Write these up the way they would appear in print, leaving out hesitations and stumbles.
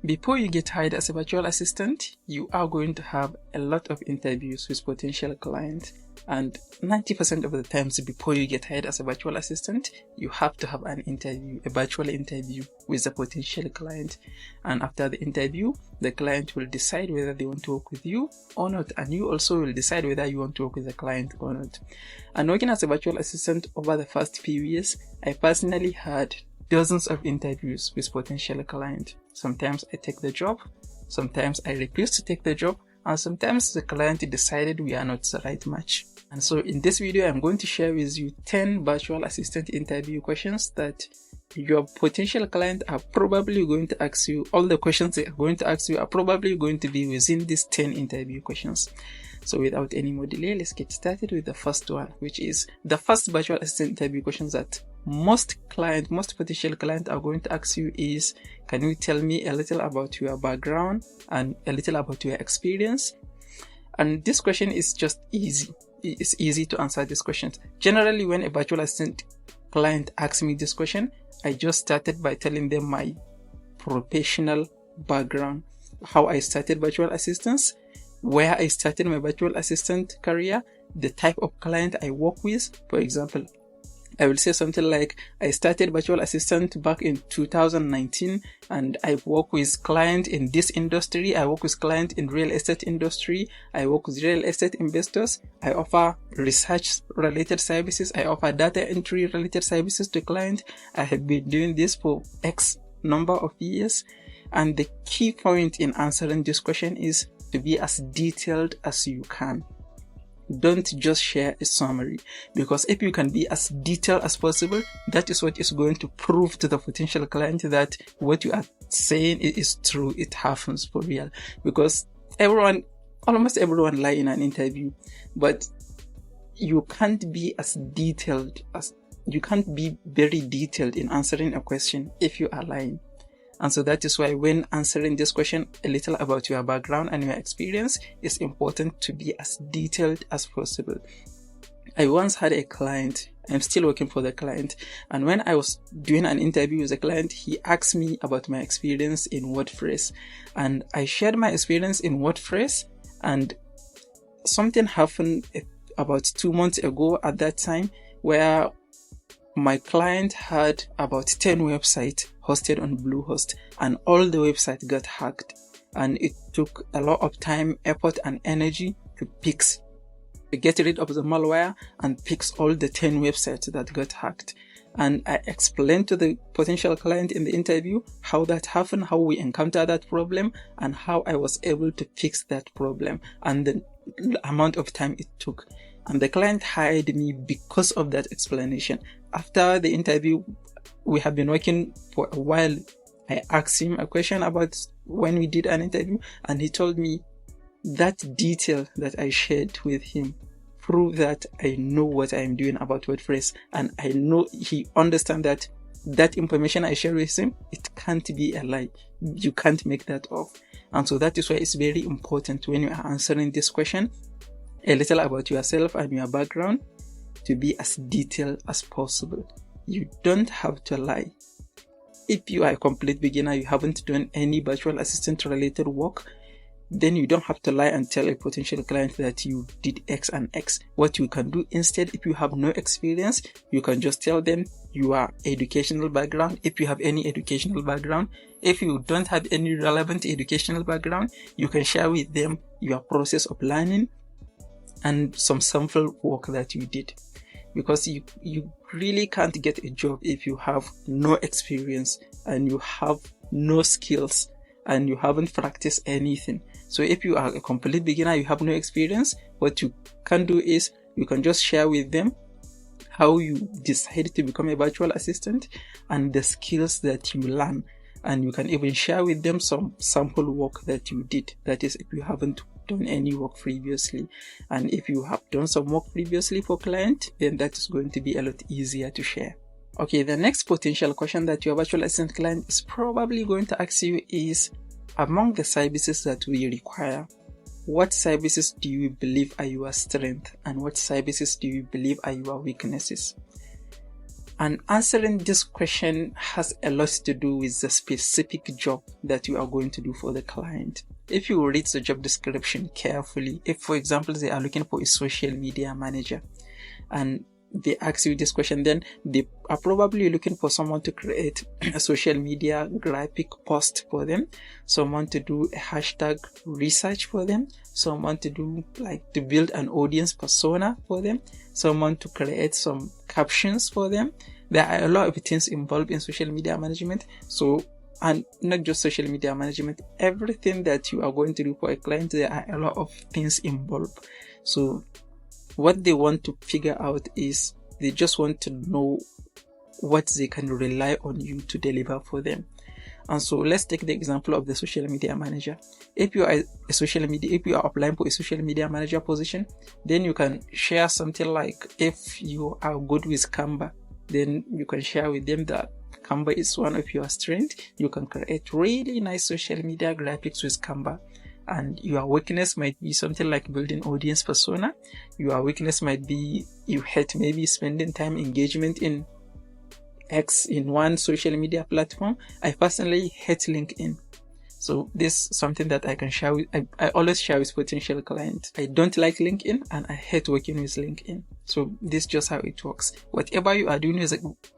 Before you get hired as a virtual assistant, you are going to have a lot of interviews with potential clients. And 90% of the times before you get hired as a virtual assistant, you have to have an interview, a virtual interview with a potential client. And after the interview, the client will decide whether they want to work with you or not. And you also will decide whether you want to work with the client or not. And working as a virtual assistant over the first few years, I personally had dozens of interviews with potential clients. Sometimes I take the job, sometimes I refuse to take the job, and sometimes the client decided we are not the right match. And so in this video, I'm going to share with you 10 virtual assistant interview questions that your potential client are probably going to ask you. All the questions they are going to ask you are probably going to be within these 10 interview questions. So without any more delay, let's get started with the first one, which is the first virtual assistant interview questions that most potential clients are going to ask you is, can you tell me a little about your background and a little about your experience? And this question is just easy. It's easy to answer this question. Generally, when a virtual assistant client asks me this question, I just started by telling them my professional background, how I started virtual assistance, where I started my virtual assistant career, the type of client I work with. For example, I will say something like, I started virtual assistant back in 2019 and I work with clients in this industry. I work with clients in real estate industry. I work with real estate investors. I offer research related services. I offer data entry related services to clients. I have been doing this for X number of years. And the key point in answering this question is to be as detailed as you can. Don't just share a summary, because if you can be as detailed as possible, that is what is going to prove to the potential client that what you are saying is true. It happens for real, because almost everyone lie in an interview, but you can't be very detailed in answering a question if you are lying. And so that is why when answering this question, a little about your background and your experience, it's important to be as detailed as possible. I once had a client, I'm still working for the client, and when I was doing an interview with the client, he asked me about my experience in WordPress, and I shared my experience in WordPress, and something happened about 2 months ago at that time where my client had about 10 websites hosted on Bluehost, and all the websites got hacked, and it took a lot of time, effort and energy to get rid of the malware and fix all the 10 websites that got hacked. And I explained to the potential client in the interview how that happened, how we encountered that problem, and how I was able to fix that problem, and the amount of time it took. And the client hired me because of that explanation. After the interview, we have been working for a while. I asked him a question about when we did an interview, and he told me that detail that I shared with him proved that I know what I'm doing about WordPress, and I know he understands that information I share with him, it can't be a lie. You can't make that up. And so that is why it's very important when you are answering this question, a little about yourself and your background, to be as detailed as possible. You don't have to lie. If you are a complete beginner, you haven't done any virtual assistant related work, then you don't have to lie and tell a potential client that you did X and X. What you can do instead, if you have no experience, you can just tell them your educational background, if you have any educational background. If you don't have any relevant educational background, you can share with them your process of learning and some sample work that you did, because you really can't get a job if you have no experience and you have no skills and you haven't practiced anything. So if you are a complete beginner, you have no experience, what you can do is you can just share with them how you decided to become a virtual assistant and the skills that you learn, and you can even share with them some sample work that you did. That is, if you haven't done any work previously, and if you have done some work previously for client, then that is going to be a lot easier to share. Okay, the next potential question that your virtual assistant client is probably going to ask you is, among the services that we require, what services do you believe are your strengths and what services do you believe are your weaknesses? And answering this question has a lot to do with the specific job that you are going to do for the client. If you read the job description carefully, if for example they are looking for a social media manager and they ask you this question, then they are probably looking for someone to create a social media graphic post for them, someone to do a hashtag research for them, someone to do to build an audience persona for them, someone to create some captions for them. There are a lot of things involved in social media management. And not just social media management, everything that you are going to do for a client, there are a lot of things involved. So what they want to figure out is they just want to know what they can rely on you to deliver for them. And so let's take the example of the social media manager. If you are applying for a social media manager position, then you can share something like, if you are good with Canva, then you can share with them that Canva is one of your strengths. You can create really nice social media graphics with Canva. And your weakness might be something like building audience persona. Your weakness might be you hate maybe spending time engagement in one social media platform. I personally hate LinkedIn. So this is something that I can share with, I always share with potential clients. I don't like LinkedIn and I hate working with LinkedIn. So this is just how it works. Whatever you are doing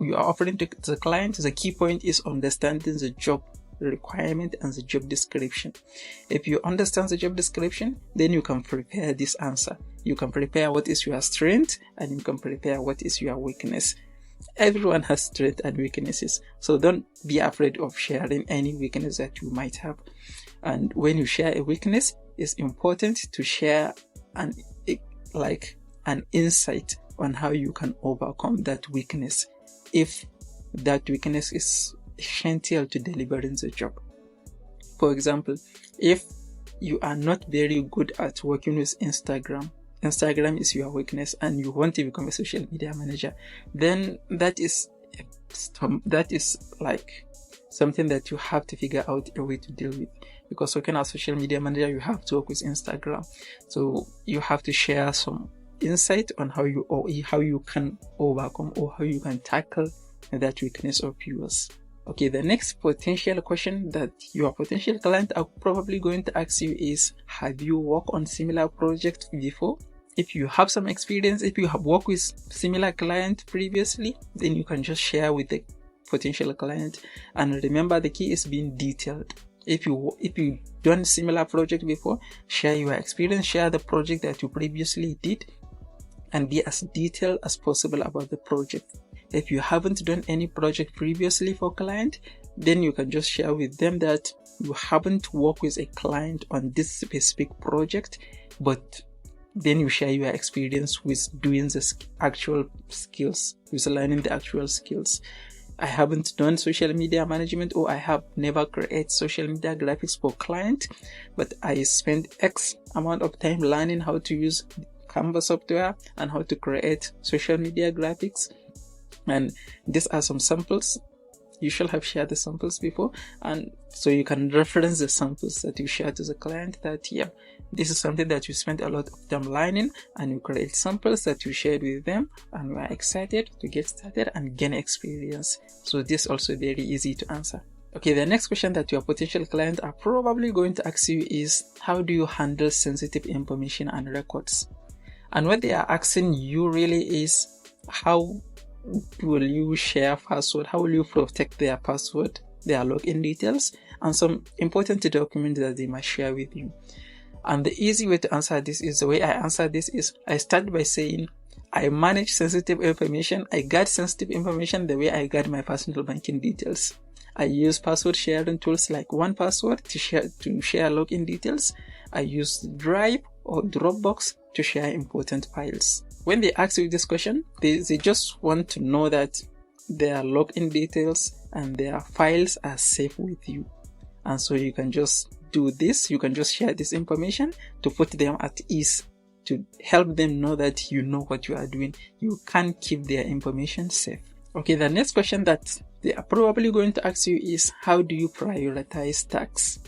you are offering to the client, the key point is understanding the job requirement and the job description. If you understand the job description, then you can prepare this answer. You can prepare what is your strength and you can prepare what is your weakness. Everyone has strengths and weaknesses, so don't be afraid of sharing any weakness that you might have. And when you share a weakness, it's important to share an insight on how you can overcome that weakness if that weakness is essential to delivering the job. For example, if you are not very good at working with Instagram is your weakness and you want to become a social media manager, then that is like something that you have to figure out a way to deal with. Because working as a social media manager, you have to work with Instagram. So you have to share some insight on how you can overcome or how you can tackle that weakness of yours. Okay, the next potential question that your potential client are probably going to ask you is, have you worked on similar projects before? If you have some experience, if you have worked with similar client previously, then you can just share with the potential client. And remember, the key is being detailed. If you done similar project before, share your experience, share the project that you previously did, and be as detailed as possible about the project. If you haven't done any project previously for client, then you can just share with them that you haven't worked with a client on this specific project, but then you share your experience with doing the actual skills, with learning the actual skills. I haven't done social media management, or I have never created social media graphics for client, but I spent X amount of time learning how to use Canva software and how to create social media graphics. And these are some samples. You should have shared the samples before, and so you can reference the samples that you share to the client that, yeah, this is something that you spent a lot of time learning, and you create samples that you shared with them, and you are excited to get started and gain experience. So this is also very easy to answer. Okay, the next question that your potential client are probably going to ask you is, how do you handle sensitive information and records? And what they are asking you really is, how will you share password? How will you protect their password, their login details, and some important documents that they must share with you? And the easy way to answer this is, the way I answer this is, I start by saying, I manage sensitive information. I guard sensitive information the way I guard my personal banking details. I use password sharing tools like 1Password to share login details. I use Drive or Dropbox to share important files. When they ask you this question, they just want to know that their login details and their files are safe with you. And so you can just do this. You can just share this information to put them at ease, to help them know that you know what you are doing. You can keep their information safe. Okay, the next question that they are probably going to ask you is, how do you prioritize tasks?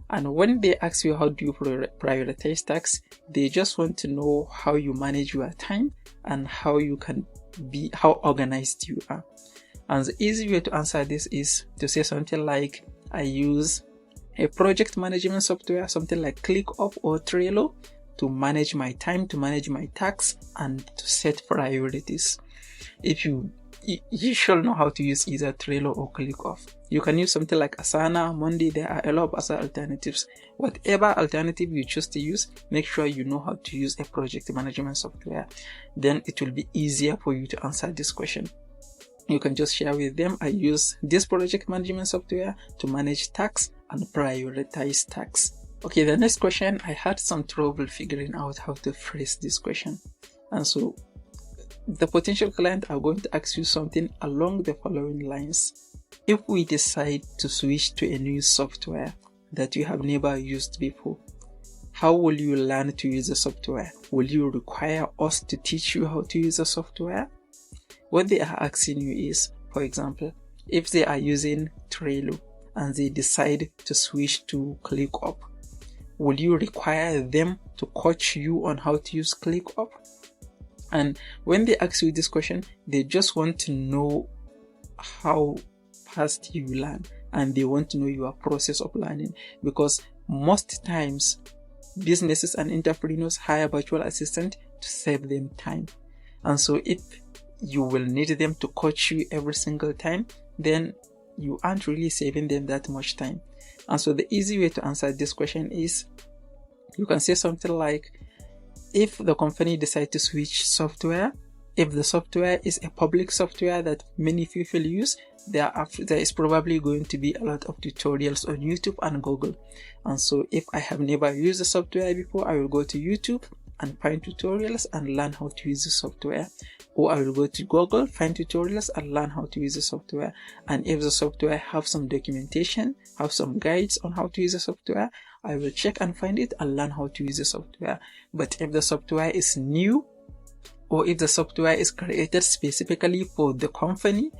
And when they ask you how do you prioritize tasks, they just want to know how you manage your time and how you can how organized you are. And the easy way to answer this is to say something like, I use a project management software, something like ClickUp or Trello, to manage my time, to manage my tasks, and to set priorities. If you should know how to use either Trello or ClickUp. You can use something like Asana, Monday. There are a lot of other alternatives. Whatever alternative you choose to use, make sure you know how to use a project management software. Then it will be easier for you to answer this question. You can just share with them, I use this project management software to manage tasks and prioritize tasks. Okay, the next question, I had some trouble figuring out how to phrase this question. And so the potential client are going to ask you something along the following lines. If we decide to switch to a new software that you have never used before, how will you learn to use the software? Will you require us to teach you how to use the software? What they are asking you is, for example, if they are using Trello and they decide to switch to ClickUp, will you require them to coach you on how to use ClickUp? And when they ask you this question, they just want to know how fast you learn, and they want to know your process of learning, because most times businesses and entrepreneurs hire virtual assistants to save them time. And so if you will need them to coach you every single time, then you aren't really saving them that much time. And so the easy way to answer this question is, you can say something like, if the company decides to switch software, if the software is a public software that many people use, there is probably going to be a lot of tutorials on YouTube and Google. And so if I have never used the software before, I will go to YouTube and find tutorials and learn how to use the software. Or I will go to Google, find tutorials and learn how to use the software. And if the software have some documentation, have some guides on how to use the software, I will check and find it and learn how to use the software. But if the software is new, or if the software is created specifically for the company,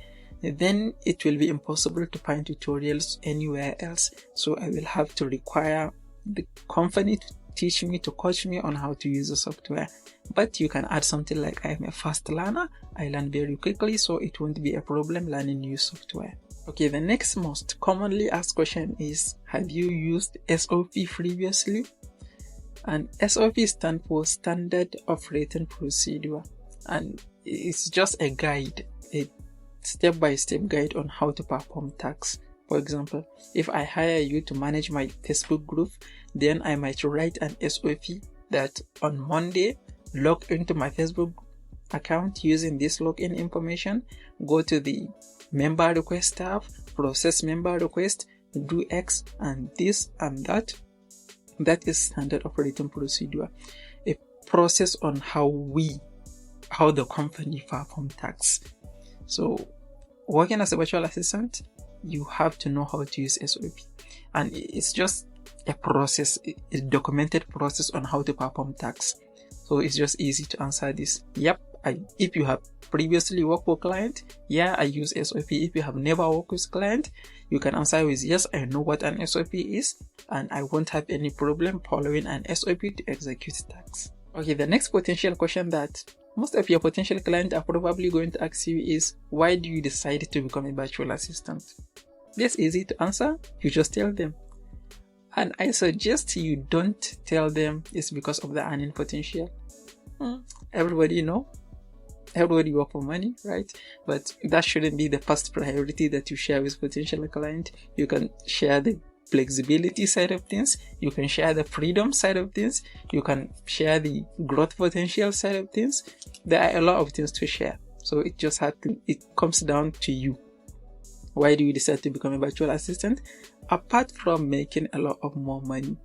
then it will be impossible to find tutorials anywhere else. So I will have to require the company to teach me, to coach me on how to use the software. But you can add something like, I am a fast learner, I learn very quickly, so it won't be a problem learning new software. Okay, the next most commonly asked question is, have you used SOP previously? And SOP stands for Standard Operating Procedure, and it's just a guide, a step-by-step guide on how to perform tasks. For example, if I hire you to manage my Facebook group, then I might write an SOP that on Monday, log into my Facebook account using this login information, go to the member request tab, process member request, do X and this and that. That is standard operating procedure, a process on how the company perform tasks. So working as a virtual assistant, you have to know how to use SOP, and it's just a process, a documented process on how to perform tasks. So it's just easy to answer this. Yep, if you have previously worked for client, yeah, I use SOP. If you have never worked with client, you can answer with yes, I know what an SOP is, and I won't have any problem following an SOP to execute tasks. Okay, the next potential question that most of your potential clients are probably going to ask you is, why do you decide to become a virtual assistant? That's easy to answer. You just tell them. And I suggest you don't tell them it's because of the earning potential. Everybody work for money, right? But that shouldn't be the first priority that you share with potential client. You can share the flexibility side of things. You can share the freedom side of things. You can share the growth potential side of things. There are a lot of things to share. So it comes down to you. Why do you decide to become a virtual assistant? Apart from making a lot of more money.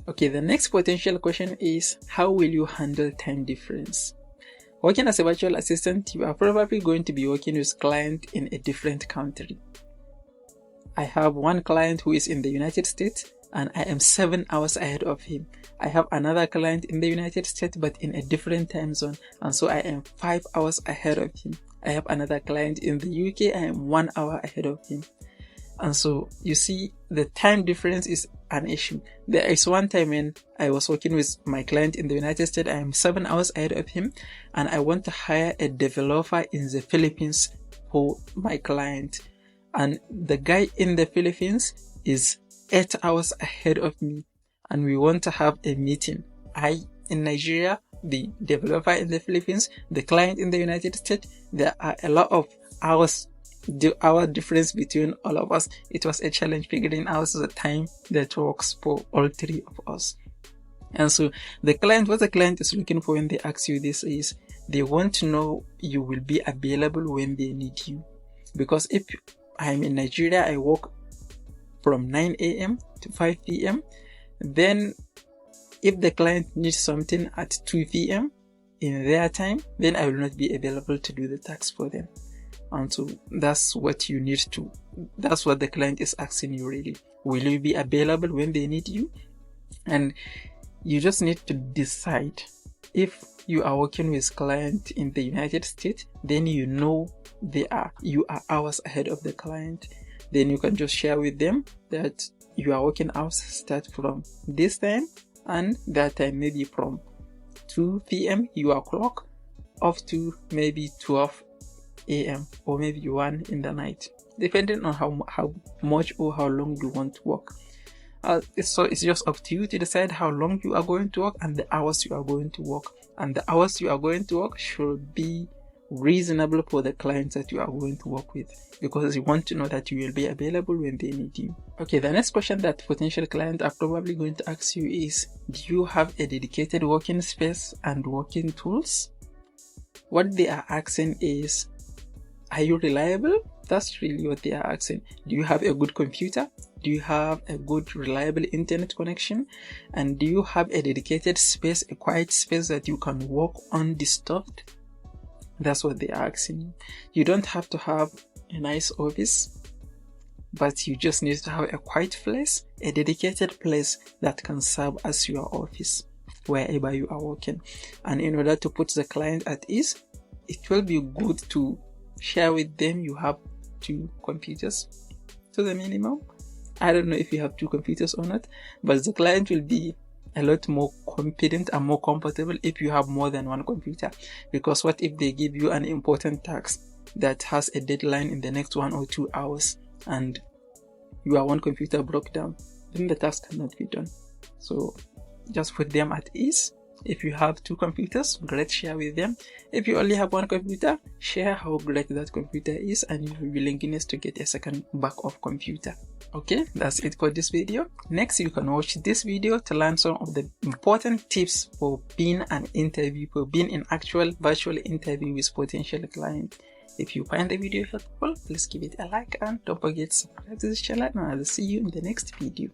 Okay, the next potential question is, how will you handle time difference? Working as a virtual assistant, you are probably going to be working with clients in a different country. I have one client who is in the United States, and I am 7 hours ahead of him. I have another client in the United States, but in a different time zone, and so I am 5 hours ahead of him. I have another client in the UK, I am 1 hour ahead of him. And so you see, the time difference is an issue. There is one time when I was working with my client in the United States. I am 7 hours ahead of him, and I want to hire a developer in the Philippines for my client. And the guy in the Philippines is 8 hours ahead of me, and we want to have a meeting. I in Nigeria, the developer in the Philippines, the client in the United States. There are a lot of hours, the hour difference between all of us. It was a challenge figuring out the time that works for all three of us. And so what the client is looking for when they ask you this is they want to know you will be available when they need you. Because if I'm in Nigeria, I work from 9 a.m. to 5 p.m. Then if the client needs something at 2 p.m. in their time, then I will not be available to do the task for them. And so that's what you need to, that's what the client is asking you really. Will you be available when they need you? And you just need to decide. If you are working with client in the United States, then you know you are hours ahead of the client. Then you can just share with them that you are working hours start from this time, and that time maybe from 2 p.m. your clock up to maybe 12 a.m. or maybe 1 in the night, depending on how much or how long you want to work. So it's just up to you to decide how long you are going to work and the hours you are going to work. And the hours you are going to work should be reasonable for the clients that you are going to work with, because you want to know that you will be available when they need you. Okay, the next question that potential clients are probably going to ask you is, do you have a dedicated working space and working tools? What they are asking is, are you reliable? That's really what they are asking. Do you have a good computer? Do you have a good reliable internet connection? And do you have a dedicated space, a quiet space that you can work undisturbed? That's what they are asking you. You don't have to have a nice office, but you just need to have a quiet place, a dedicated place that can serve as your office wherever you are working. And in order to put the client at ease, it will be good to share with them you have 2 computers to the minimum. I don't know if you have 2 computers or not, but the client will be a lot more confident and more comfortable if you have more than 1 computer. Because what if they give you an important task that has a deadline in the next 1 or 2 hours and your 1 computer broke down? Then the task cannot be done. So just put them at ease. If you have 2 computers, great, share with them. If you only have 1 computer, share how great that computer is and your willingness to get a second backup computer. Okay, that's it for this video. Next, you can watch this video to learn some of the important tips for being in actual virtual interview with potential client. If you find the video helpful, please give it a like and don't forget to subscribe to this channel, and I'll see you in the next video.